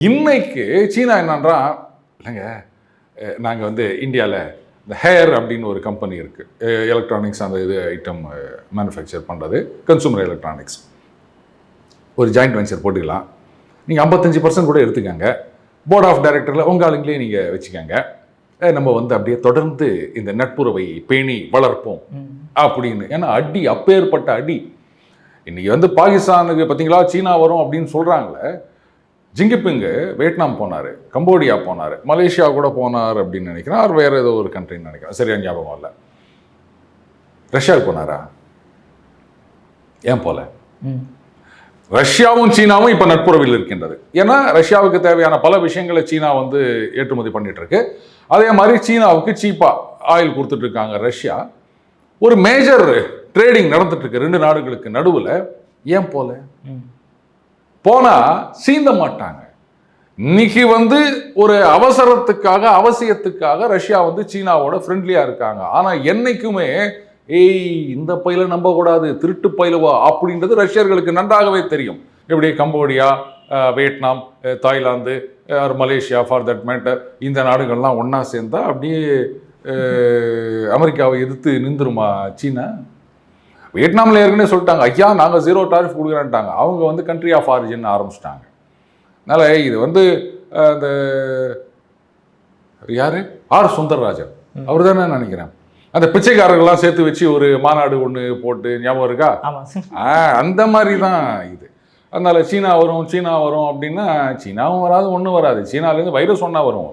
இன்னைக்கு சீனா என்னன்றா இல்லைங்க, நாங்கள் வந்து இந்தியாவில் இந்த ஹேர் அப்படின்னு ஒரு கம்பெனி இருக்குது, எலக்ட்ரானிக்ஸ் அந்த இது ஐட்டம் மேனுஃபேக்சர் பண்ணுறது, கன்சூமர் எலக்ட்ரானிக்ஸ். ஒரு ஜாயிண்ட் வெஞ்சர் போட்டுக்கலாம், நீங்கள் 55% கூட எடுத்துக்கங்க, போர்ட் ஆஃப் டைரக்டரில் உங்கள் ஆளுங்களே நீங்கள் வச்சுக்கோங்க, நம்ம வந்து அப்படியே தொடர்ந்து இந்த நட்புறவை பேணி வளர்ப்போம் அப்படின்னு. ஏன்னா அடி, அப்பேற்பட்ட அடி. இன்னைக்கு வந்து பாகிஸ்தானுக்கு பார்த்தீங்களா சீனா வரும் அப்படின்னு சொல்கிறாங்களே. ஜிங்கிப்பிங்கு வியட்நாம் போனார், கம்போடியா போனார், மலேசியா கூட போனார் அப்படின்னு நினைக்கிறேன், அவர் வேறு ஏதோ ஒரு கண்ட்ரின்னு நினைக்கிறேன், சரியா ஞாபகம் இல்லை. ரஷ்யாவுக்கு போனாரா? ஏன் போல? ரஷ்யாவும் சீனாவும் இப்போ நட்புறவில் இருக்கின்றது. ஏன்னா ரஷ்யாவுக்கு தேவையான பல விஷயங்களை சீனா வந்து ஏற்றுமதி பண்ணிட்டு இருக்கு. அதே மாதிரி சீனாவுக்கு சீப்பா ஆயில் கொடுத்துட்டு இருக்காங்க ரஷ்யா. ஒரு மேஜர் ட்ரேடிங் நடந்துட்டு இருக்கு ரெண்டு நாடுகளுக்கு நடுவில். ஏன் போல? போனா சீந்த மாட்டாங்க. இன்னைக்கு வந்து ஒரு அவசரத்துக்காக, அவசியத்துக்காக ரஷ்யா வந்து சீனாவோட ஃப்ரெண்ட்லியா இருக்காங்க. ஆனா என்னைக்குமே இந்த பயில நம்ப கூடாது, திருட்டு பயிலுவா அப்படின்றது ரஷ்யர்களுக்கு நன்றாகவே தெரியும். எப்படி Cambodia, Vietnam, Thailand, Malaysia for that matter, இந்த நாடுகள்லாம் ஒன்னா சேர்ந்தா அப்படியே அமெரிக்காவை எதிர்த்து நின்றுருமா சீனா? வியட்நாமில் ஏற்கனவே சொல்லிட்டாங்க, ஐயா நாங்கள் 0 டாரிஃப் கொடுக்குறேன்ட்டாங்க. அவங்க வந்து கண்ட்ரி ஆஃப் ஆரிஜின் ஆரம்பிச்சிட்டாங்க. அதனால் இது வந்து அந்த யார், ஆர் சுந்தரராஜன் அவர் தானே நினைக்கிறேன், அந்த பிச்சைக்காரர்கள்லாம் சேர்த்து வச்சு ஒரு மாநாடு ஒன்று போட்டு ஞாபகம் இருக்கா? அந்த மாதிரி தான் இது. அதனால் சீனா வரும் அப்படின்னா சீனாவும் வராது, ஒன்றும் வராது. சீனாலேருந்து வைரஸ் ஒன்றா வரும்.